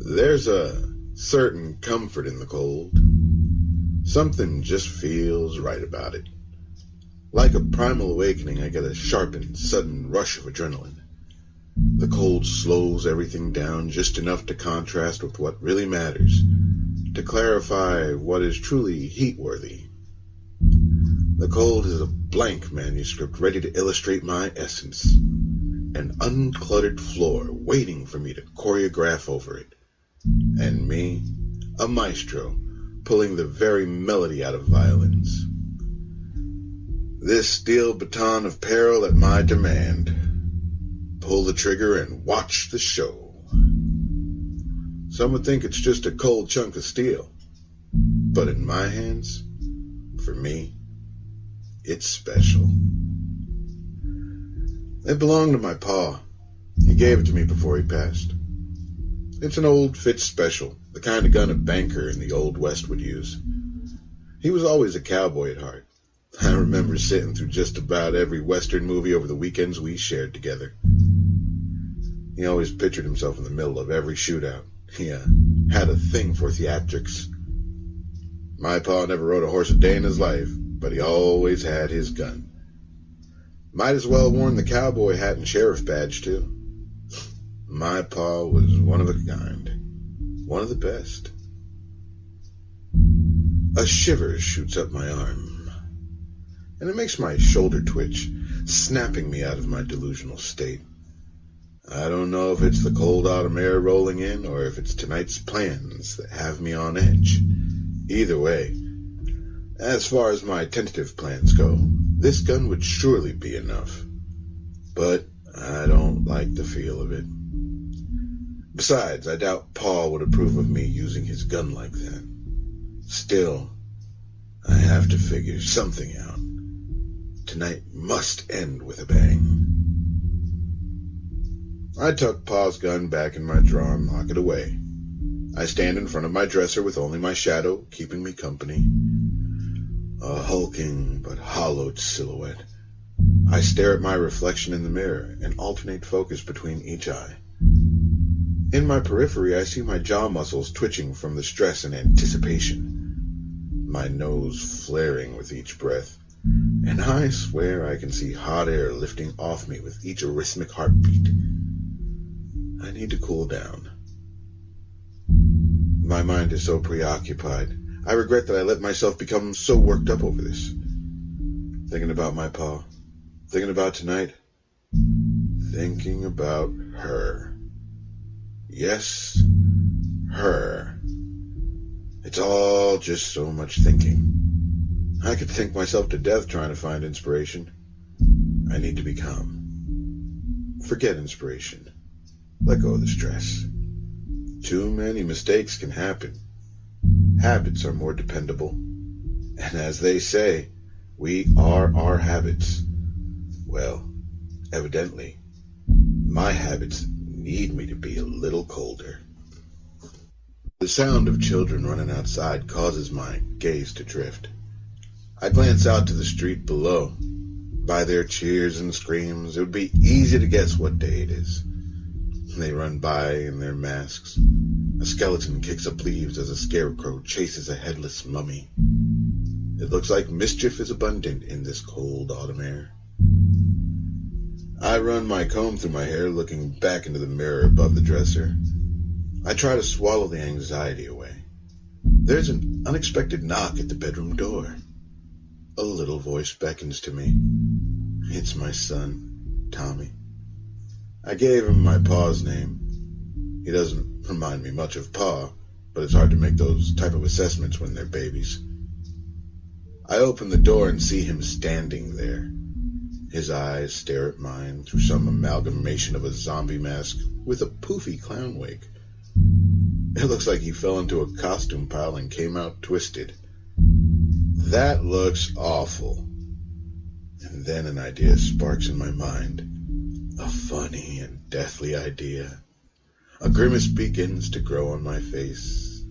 There's a certain comfort in the cold. Something just feels right about it. Like a primal awakening, I get a sharp and sudden rush of adrenaline. The cold slows everything down just enough to contrast with what really matters, to clarify what is truly heat-worthy. The cold is a blank manuscript ready to illustrate my essence, an uncluttered floor waiting for me to choreograph over it, and me, a maestro, pulling the very melody out of violins. This steel baton of peril at my demand. Pull the trigger and watch the show. Some would think it's just a cold chunk of steel, but in my hands, for me, it's special. It belonged to my pa. He gave it to me before he passed. It's an old Fitz Special, the kind of gun a banker in the Old West would use. He was always a cowboy at heart. I remember sitting through just about every Western movie over the weekends we shared together. He always pictured himself in the middle of every shootout. He had a thing for theatrics. My pa never rode a horse a day in his life, but he always had his gun. Might as well have worn the cowboy hat and sheriff badge, too. My pa was one of a kind. One of the best. A shiver shoots up my arm, and it makes my shoulder twitch, snapping me out of my delusional state. I don't know if it's the cold autumn air rolling in, or if it's tonight's plans that have me on edge. Either way, as far as my tentative plans go, this gun would surely be enough. But I don't like the feel of it. Besides, I doubt Paul would approve of me using his gun like that. Still, I have to figure something out. Tonight must end with a bang. I tuck Pa's gun back in my drawer and lock it away. I stand in front of my dresser with only my shadow keeping me company. A hulking but hollowed silhouette. I stare at my reflection in the mirror and alternate focus between each eye. In my periphery, I see my jaw muscles twitching from the stress and anticipation, my nose flaring with each breath, and I swear I can see hot air lifting off me with each arrhythmic heartbeat. I need to cool down. My mind is so preoccupied. I regret that I let myself become so worked up over this. Thinking about my pa. Thinking about tonight. Thinking about her. Yes, her. It's all just so much thinking. I could think myself to death trying to find inspiration. I need to be calm. Forget inspiration. Let go of the stress. Too many mistakes can happen. Habits are more dependable. And as they say, we are our habits. Well, evidently, my habits need me to be a little colder. The sound of children running outside causes my gaze to drift. I glance out to the street below. By their cheers and screams, it would be easy to guess what day it is. They run by in their masks. A skeleton kicks up leaves as a scarecrow chases a headless mummy. It looks like mischief is abundant in this cold autumn air. I run my comb through my hair, looking back into the mirror above the dresser. I try to swallow the anxiety away. There's an unexpected knock at the bedroom door. A little voice beckons to me. It's my son, Tommy. I gave him my pa's name. He doesn't remind me much of Pa, but it's hard to make those type of assessments when they're babies. I open the door and see him standing there. His eyes stare at mine through some amalgamation of a zombie mask with a poofy clown wig. It looks like he fell into a costume pile and came out twisted. That looks awful. And then an idea sparks in my mind. A funny and deathly idea. A grimace begins to grow on my face.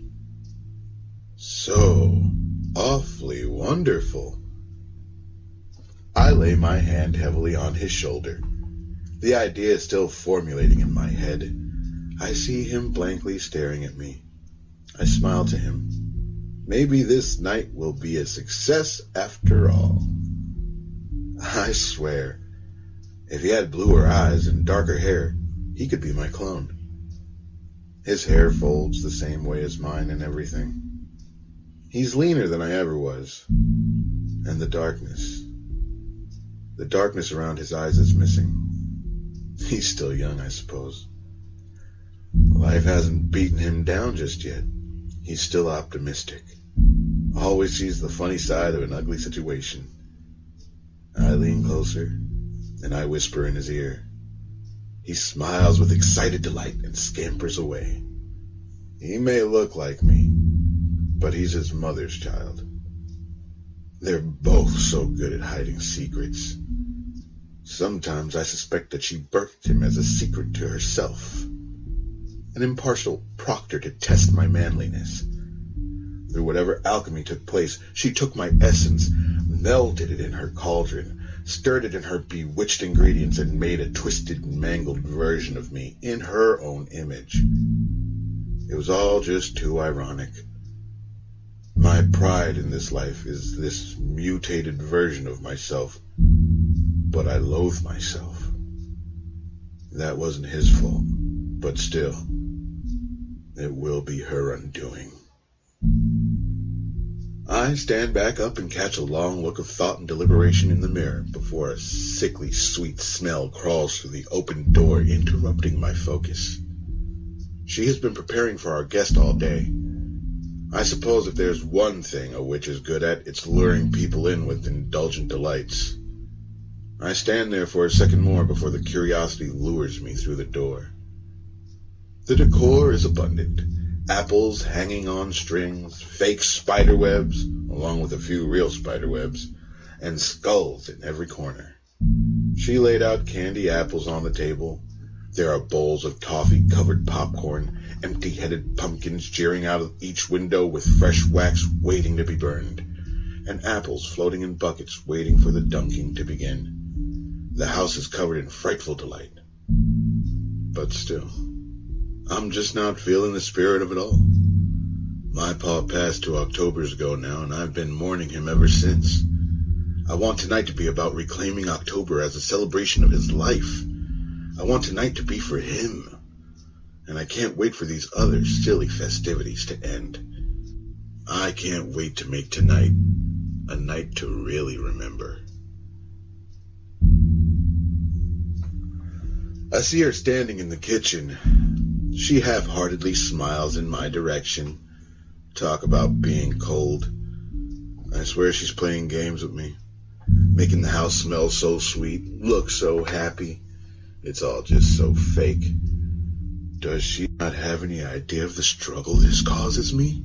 So awfully wonderful. I lay my hand heavily on his shoulder. The idea is still formulating in my head. I see him blankly staring at me. I smile to him. Maybe this night will be a success after all. I swear, if he had bluer eyes and darker hair, he could be my clone. His hair folds the same way as mine and everything. He's leaner than I ever was. And the darkness around his eyes is missing. He's still young, I suppose. Life hasn't beaten him down just yet. He's still optimistic. Always sees the funny side of an ugly situation. I lean closer, and I whisper in his ear. He smiles with excited delight and scampers away. He may look like me, but he's his mother's child. They're both so good at hiding secrets. Sometimes I suspect that she birthed him as a secret to herself. An impartial proctor to test my manliness. Through whatever alchemy took place, she took my essence, melded it in her cauldron, stirred it in her bewitched ingredients, and made a twisted and mangled version of me in her own image. It was all just too ironic. My pride in this life is this mutated version of myself, but I loathe myself. That wasn't his fault, but still, it will be her undoing. I stand back up and catch a long look of thought and deliberation in the mirror before a sickly sweet smell crawls through the open door, interrupting my focus. She has been preparing for our guest all day. I suppose if there's one thing a witch is good at, it's luring people in with indulgent delights. I stand there for a second more before the curiosity lures me through the door. The decor is abundant. Apples hanging on strings, fake spider webs, along with a few real spider webs, and skulls in every corner. She laid out candy apples on the table. There are bowls of toffee-covered popcorn, empty-headed pumpkins jeering out of each window with fresh wax waiting to be burned, and apples floating in buckets waiting for the dunking to begin. The house is covered in frightful delight. But still, I'm just not feeling the spirit of it all. My pa passed 2 Octobers ago now, and I've been mourning him ever since. I want tonight to be about reclaiming October as a celebration of his life. I want tonight to be for him, and I can't wait for these other silly festivities to end. I can't wait to make tonight a night to really remember. I see her standing in the kitchen. She half-heartedly smiles in my direction. Talk about being cold. I swear she's playing games with me, making the house smell so sweet, look so happy. It's all just so fake. Does she not have any idea of the struggle this causes me?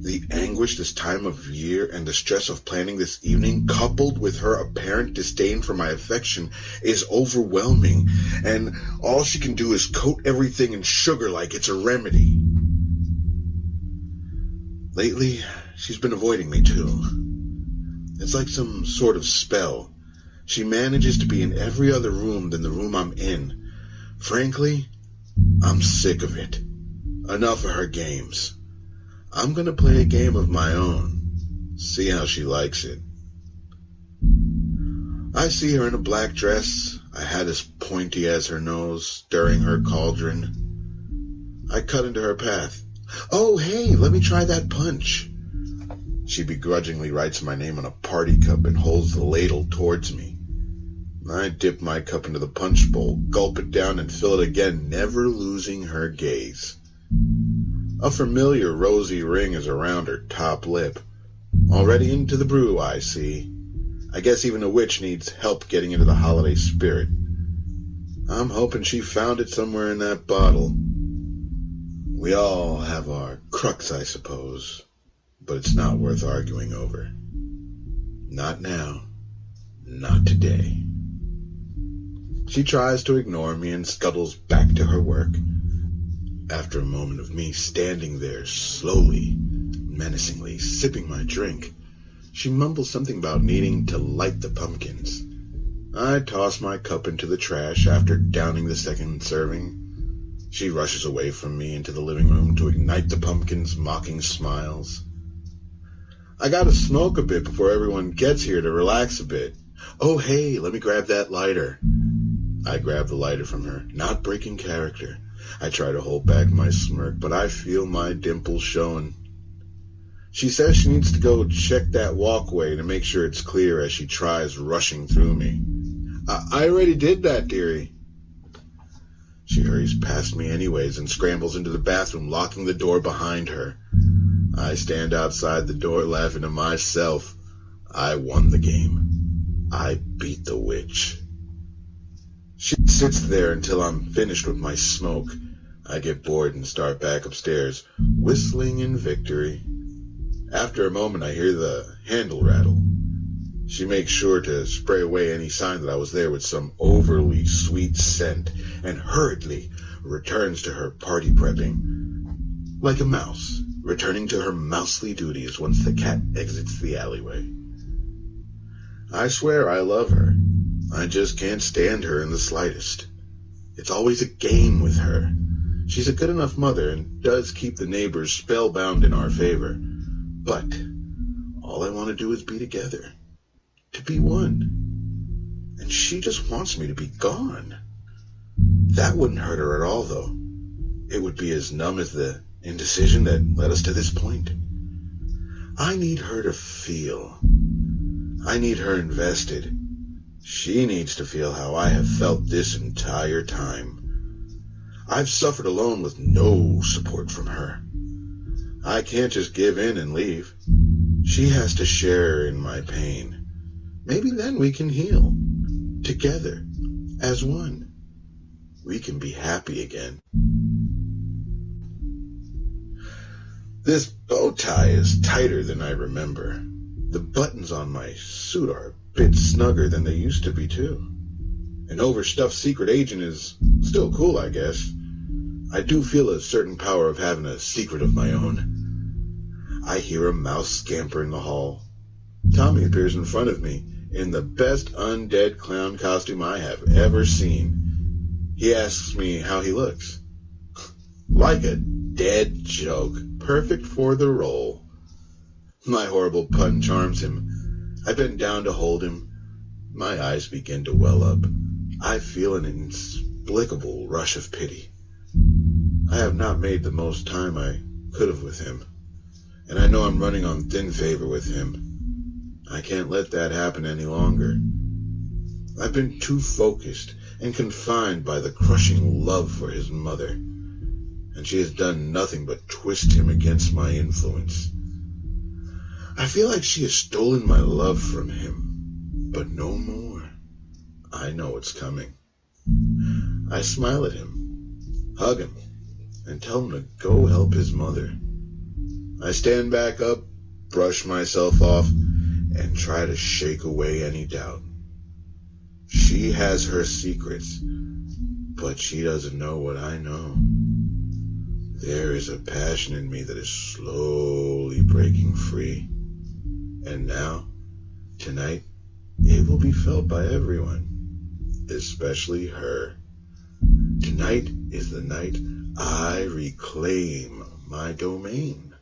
The anguish this time of year and the stress of planning this evening, coupled with her apparent disdain for my affection, is overwhelming, and all she can do is coat everything in sugar like it's a remedy. Lately, she's been avoiding me too. It's like some sort of spell. She manages to be in every other room than the room I'm in. Frankly, I'm sick of it. Enough of her games. I'm going to play a game of my own. See how she likes it. I see her in a black dress, a hat as pointy as her nose, stirring her cauldron. I cut into her path. Oh, hey, let me try that punch. She begrudgingly writes my name on a party cup and holds the ladle towards me. I dip my cup into the punch bowl, gulp it down, and fill it again, never losing her gaze. A familiar rosy ring is around her top lip. Already into the brew, I see. I guess even a witch needs help getting into the holiday spirit. I'm hoping she found it somewhere in that bottle. We all have our crux, I suppose, but it's not worth arguing over. Not now. Not today. She tries to ignore me and scuttles back to her work. After a moment of me standing there slowly, menacingly, sipping my drink, she mumbles something about needing to light the pumpkins. I toss my cup into the trash after downing the second serving. She rushes away from me into the living room to ignite the pumpkin's mocking smiles. I gotta smoke a bit before everyone gets here to relax a bit. Oh, hey, let me grab that lighter. I grab the lighter from her, not breaking character. I try to hold back my smirk, but I feel my dimples showing. She says she needs to go check that walkway to make sure it's clear as she tries rushing through me. I already did that, dearie. She hurries past me anyways and scrambles into the bathroom, locking the door behind her. I stand outside the door laughing to myself. I won the game. I beat the witch. She sits there until I'm finished with my smoke. I get bored and start back upstairs, whistling in victory. After a moment, I hear the handle rattle. She makes sure to spray away any sign that I was there with some overly sweet scent and hurriedly returns to her party prepping, like a mouse returning to her mousely duties once the cat exits the alleyway. I swear I love her. I just can't stand her in the slightest. It's always a game with her. She's a good enough mother and does keep the neighbors spellbound in our favor. But all I want to do is be together, to be one. And she just wants me to be gone. That wouldn't hurt her at all, though. It would be as numb as the indecision that led us to this point. I need her to feel. I need her invested. She needs to feel how I have felt this entire time. I've suffered alone with no support from her. I can't just give in and leave. She has to share in my pain. Maybe then we can heal. Together. As one. We can be happy again. This bow tie is tighter than I remember. The buttons on my suit are a bit snugger than they used to be, too. An overstuffed secret agent is still cool, I guess. I do feel a certain power of having a secret of my own. I hear a mouse scamper in the hall. Tommy appears in front of me in the best undead clown costume I have ever seen. He asks me how he looks. Like a dead joke, perfect for the role. My horrible pun charms him. I bend down to hold him. My eyes begin to well up. I feel an inexplicable rush of pity. I have not made the most time I could have with him, and I know I'm running on thin favor with him. I can't let that happen any longer. I've been too focused and confined by the crushing love for his mother, and she has done nothing but twist him against my influence. I feel like she has stolen my love from him, but no more. I know it's coming. I smile at him, hug him, and tell him to go help his mother. I stand back up, brush myself off, and try to shake away any doubt. She has her secrets, but she doesn't know what I know. There is a passion in me that is slowly breaking free. And now, tonight, it will be felt by everyone, especially her. Tonight is the night I reclaim my domain.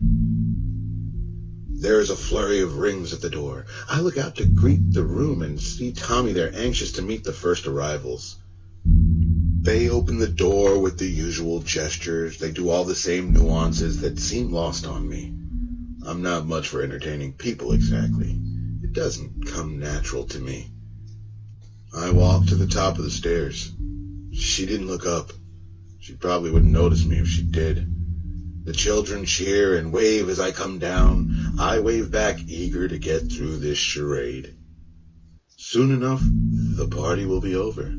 There is a flurry of rings at the door. I look out to greet the room and see Tommy there, anxious to meet the first arrivals. They open the door with the usual gestures. They do all the same nuances that seem lost on me. I'm not much for entertaining people exactly. It doesn't come natural to me. I walk to the top of the stairs. She didn't look up. She probably wouldn't notice me if she did. The children cheer and wave as I come down. I wave back, eager to get through this charade. Soon enough, the party will be over.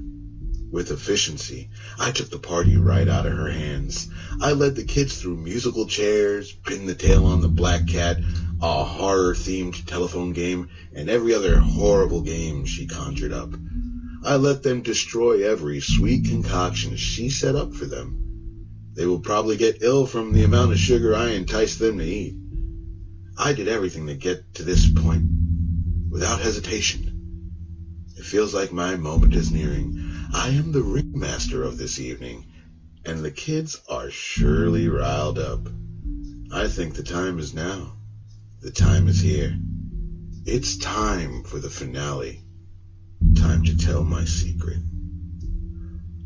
With efficiency, I took the party right out of her hands. I led the kids through musical chairs, pinned the tail on the black cat, a horror-themed telephone game, and every other horrible game she conjured up. I let them destroy every sweet concoction she set up for them. They will probably get ill from the amount of sugar I enticed them to eat. I did everything to get to this point, without hesitation. It feels like my moment is nearing. I am the ringmaster of this evening, and the kids are surely riled up. I think the time is now. The time is here. It's time for the finale. Time to tell my secret.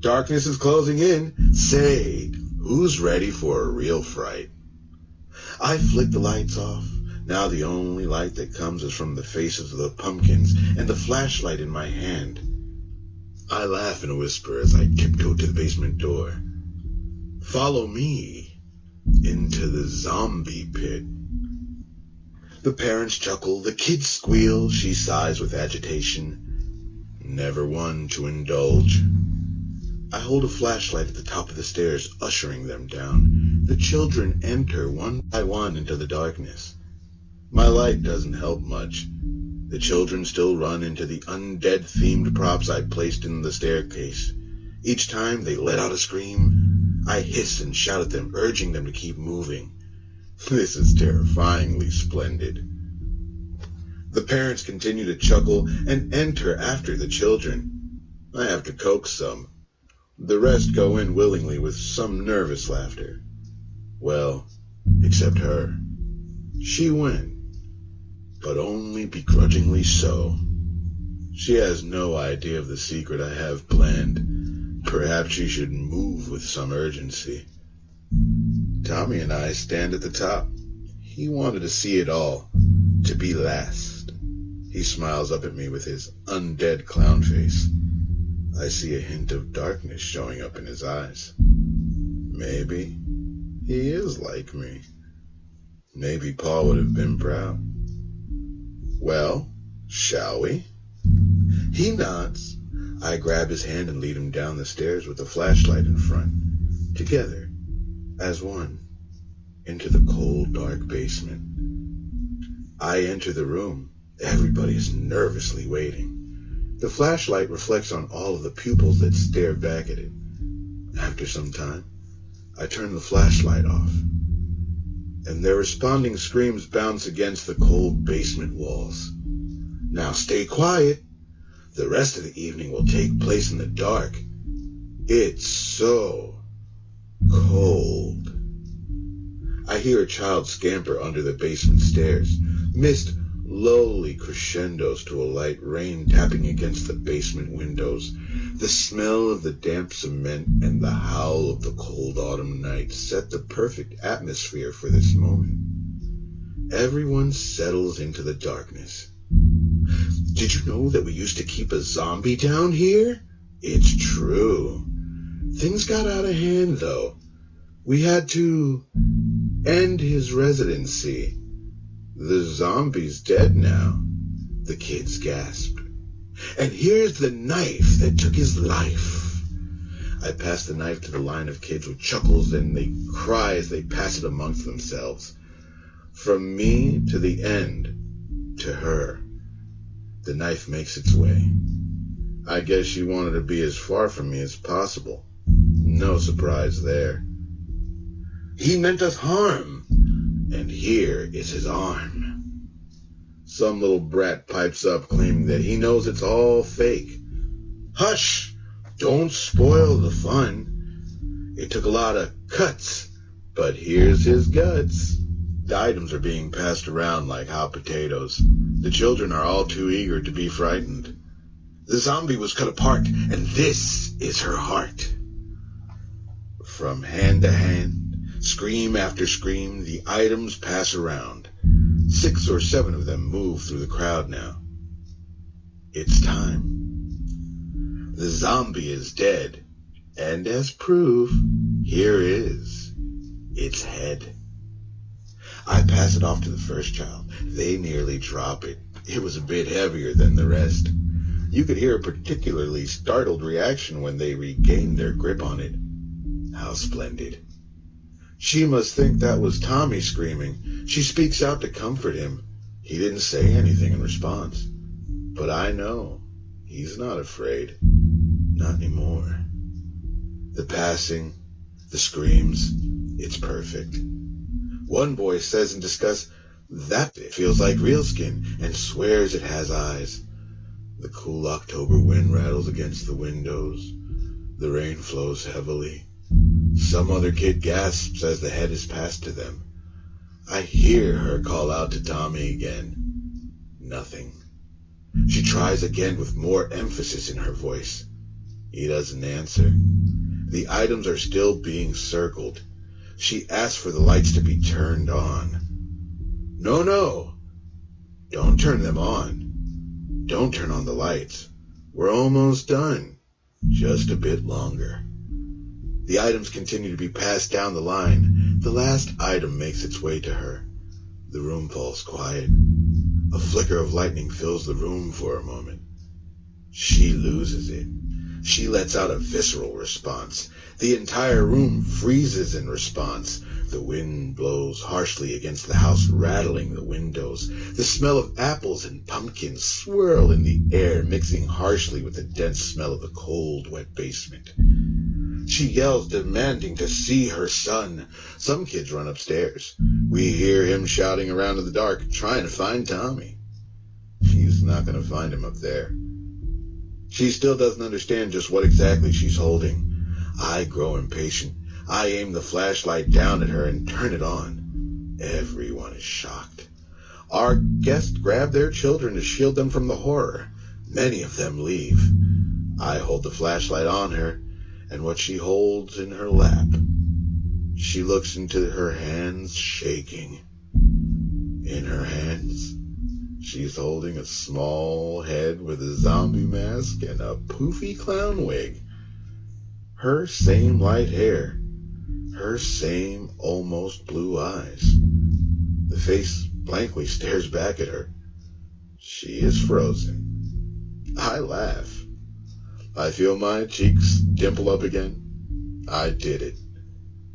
Darkness is closing in. Say, who's ready for a real fright? I flick the lights off. Now the only light that comes is from the faces of the pumpkins and the flashlight in my hand. I laugh and whisper as I tiptoe to the basement door. Follow me into the zombie pit. The parents chuckle, the kids squeal, she sighs with agitation. Never one to indulge. I hold a flashlight at the top of the stairs, ushering them down. The children enter one by one into the darkness. My light doesn't help much. The children still run into the undead-themed props I placed in the staircase. Each time they let out a scream, I hiss and shout at them, urging them to keep moving. This is terrifyingly splendid. The parents continue to chuckle and enter after the children. I have to coax some. The rest go in willingly with some nervous laughter. Well, except her. She went, but only begrudgingly so. She has no idea of the secret I have planned. Perhaps she should move with some urgency. Tommy and I stand at the top. He wanted to see it all, to be last. He smiles up at me with his undead clown face. I see a hint of darkness showing up in his eyes. Maybe he is like me. Maybe Paul would have been proud. Well, shall we? He nods. I grab his hand and lead him down the stairs with the flashlight in front. Together, as one, into the cold, dark basement. I enter the room. Everybody is nervously waiting. The flashlight reflects on all of the pupils that stare back at it. After some time, I turn the flashlight off, and their responding screams bounce against the cold basement walls. Now stay quiet. The rest of the evening will take place in the dark. It's so cold. I hear a child scamper under the basement stairs. Mist lowly crescendos to a light rain tapping against the basement windows. The smell of the damp cement and the howl of the cold autumn night set the perfect atmosphere for this moment. Everyone settles into the darkness. Did you know that we used to keep a zombie down here? It's true. Things got out of hand, though. We had to end his residency. The zombie's dead now, the kids gasped. And here's the knife that took his life. I pass the knife to the line of kids with chuckles, and they cry as they pass it amongst themselves. From me to the end, to her, the knife makes its way. I guess she wanted to be as far from me as possible. No surprise there. He meant us harm. And here is his arm. Some little brat pipes up claiming that he knows it's all fake. Hush! Don't spoil the fun. It took a lot of cuts, but here's his guts. The items are being passed around like hot potatoes. The children are all too eager to be frightened. The zombie was cut apart, and this is her heart. From hand to hand, scream after scream, the items pass around. 6 or 7 of them move through the crowd now. It's time. The zombie is dead, and as proof, here is its head. I pass it off to the first child. They nearly drop it. It was a bit heavier than the rest. You could hear a particularly startled reaction when they regained their grip on it. How splendid. She must think that was Tommy screaming. She speaks out to comfort him. He didn't say anything in response. But I know he's not afraid. Not anymore. The passing, the screams, it's perfect. One boy says in disgust, that bit feels like real skin, and swears it has eyes. The cool October wind rattles against the windows. The rain flows heavily. Some other kid gasps as the head is passed to them. I hear her call out to Tommy again. Nothing. She tries again with more emphasis in her voice. He doesn't answer. The items are still being circled. She asks for the lights to be turned on. No. Don't turn them on. Don't turn on the lights. We're almost done. Just a bit longer. The items continue to be passed down the line. The last item makes its way to her. The room falls quiet. A flicker of lightning fills the room for a moment. She loses it. She lets out a visceral response. The entire room freezes in response. The wind blows harshly against the house, rattling the windows. The smell of apples and pumpkins swirl in the air, mixing harshly with the dense smell of the cold, wet basement. She yells, demanding to see her son. Some kids run upstairs. We hear him shouting around in the dark, trying to find Tommy. She's not going to find him up there. She still doesn't understand just what exactly she's holding. I grow impatient. I aim the flashlight down at her and turn it on. Everyone is shocked. Our guests grab their children to shield them from the horror. Many of them leave. I hold the flashlight on her and what she holds in her lap. She looks into her hands, shaking. In her hands, she's holding a small head with a zombie mask and a poofy clown wig. Her same light hair. Her same almost blue eyes. The face blankly stares back at her. She is frozen. I laugh. I feel my cheeks dimple up again. I did it.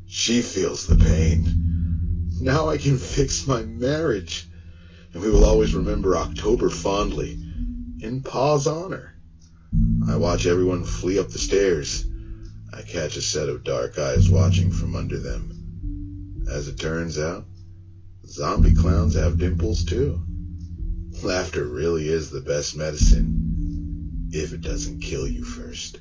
She feels the pain. Now I can fix my marriage. And we will always remember October fondly, in Pa's honor. I watch everyone flee up the stairs. I catch a set of dark eyes watching from under them. As it turns out, zombie clowns have dimples too. Laughter really is the best medicine, if it doesn't kill you first.